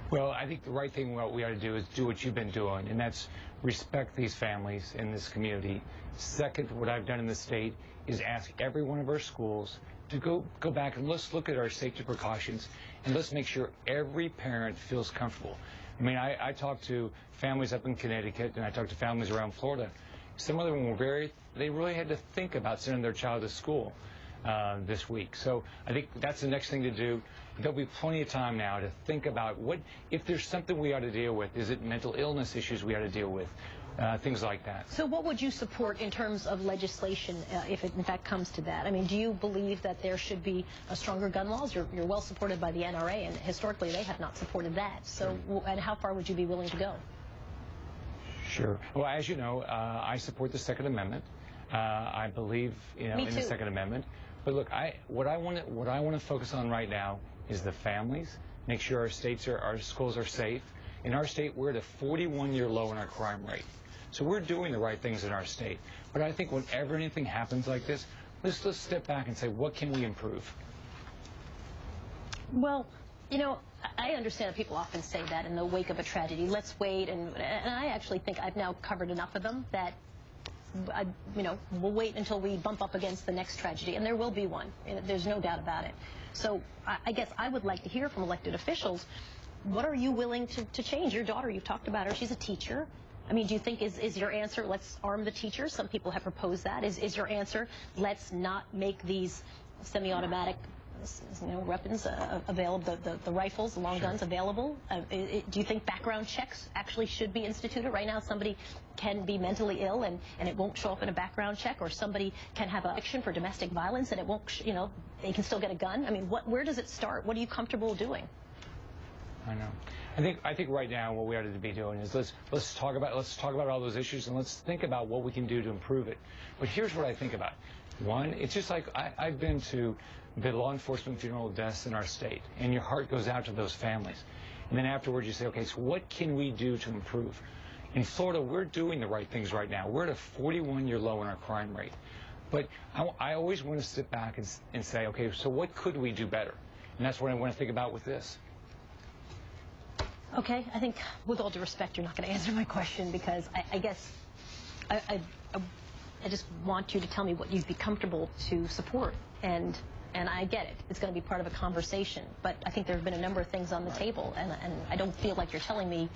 Well, I think the right thing what we ought to do is do what you've been doing, and that's respect these families in this community. Second, what I've done in the state is ask every one of our schools to go back and let's look at our safety precautions, and let's make sure every parent feels comfortable. I mean, I talk to families up in Connecticut, and I talk to families around Florida. Some of them were they really had to think about sending their child to school this week. So I think that's the next thing to do. There'll be plenty of time now to think about if there's something we ought to deal with. Is it mental illness issues we ought to deal with? Things like that. So what would you support in terms of legislation if it in fact comes to that? I mean, do you believe that there should be stronger gun laws? You're well supported by the NRA, and historically they have not supported that. So, and how far would you be willing to go? Sure. Well, as you know, I support the Second Amendment. I believe, in the Second Amendment. But look, what I want to focus on right now is the families. Make sure our schools are safe. In our state, we're at a 41-year low in our crime rate. So we're doing the right things in our state. But I think whenever anything happens like this, let's step back and say, what can we improve? Well, I understand that people often say that in the wake of a tragedy. Let's wait, and I actually think I've now covered enough of them that we'll wait until we bump up against the next tragedy, and there will be one. There's no doubt about it. So I guess I would like to hear from elected officials, what are you willing to change? Your daughter, you've talked about her, she's a teacher. I mean, do you think is your answer, let's arm the teachers? Some people have proposed that. Is your answer, let's not make these semi-automatic weapons available, the rifles, the long guns available? Do you think background checks actually should be instituted? Right now, somebody can be mentally ill and it won't show up in a background check, or somebody can have a conviction for domestic violence and it won't, they can still get a gun. I mean, where does it start? What are you comfortable doing? I know. I think right now what we ought to be doing is let's talk about all those issues, and let's think about what we can do to improve it. But here's what I think about. One, it's just like I've been to the law enforcement funeral deaths in our state, and your heart goes out to those families. And then afterwards you say, okay, so what can we do to improve? In Florida, we're doing the right things right now. We're at a 41-year low in our crime rate. But I always want to sit back and say, okay, so what could we do better? And that's what I want to think about with this. Okay, I think with all due respect, you're not going to answer my question, because I guess I just want you to tell me what you'd be comfortable to support, and I get it. It's going to be part of a conversation, but I think there have been a number of things on the table, and I don't feel like you're telling me,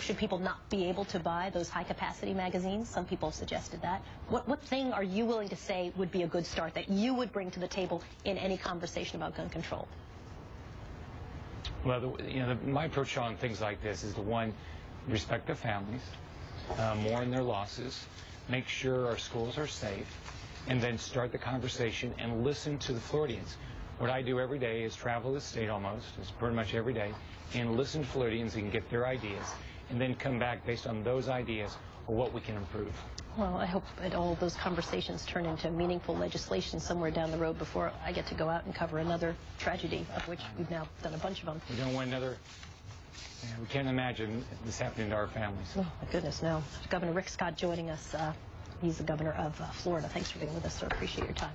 should people not be able to buy those high-capacity magazines? Some people have suggested that. What thing are you willing to say would be a good start that you would bring to the table in any conversation about gun control? Well, my approach on things like this is respect the families, mourn their losses, make sure our schools are safe, and then start the conversation and listen to the Floridians. What I do every day is travel the state almost, it's pretty much every day, and listen to Floridians and get their ideas, and then come back based on those ideas or what we can improve. Well, I hope that all of those conversations turn into meaningful legislation somewhere down the road before I get to go out and cover another tragedy, of which we've now done a bunch of them. We don't want another. We can't imagine this happening to our families. Oh, my goodness, no. Governor Rick Scott joining us. He's the governor of Florida. Thanks for being with us, sir. Appreciate your time.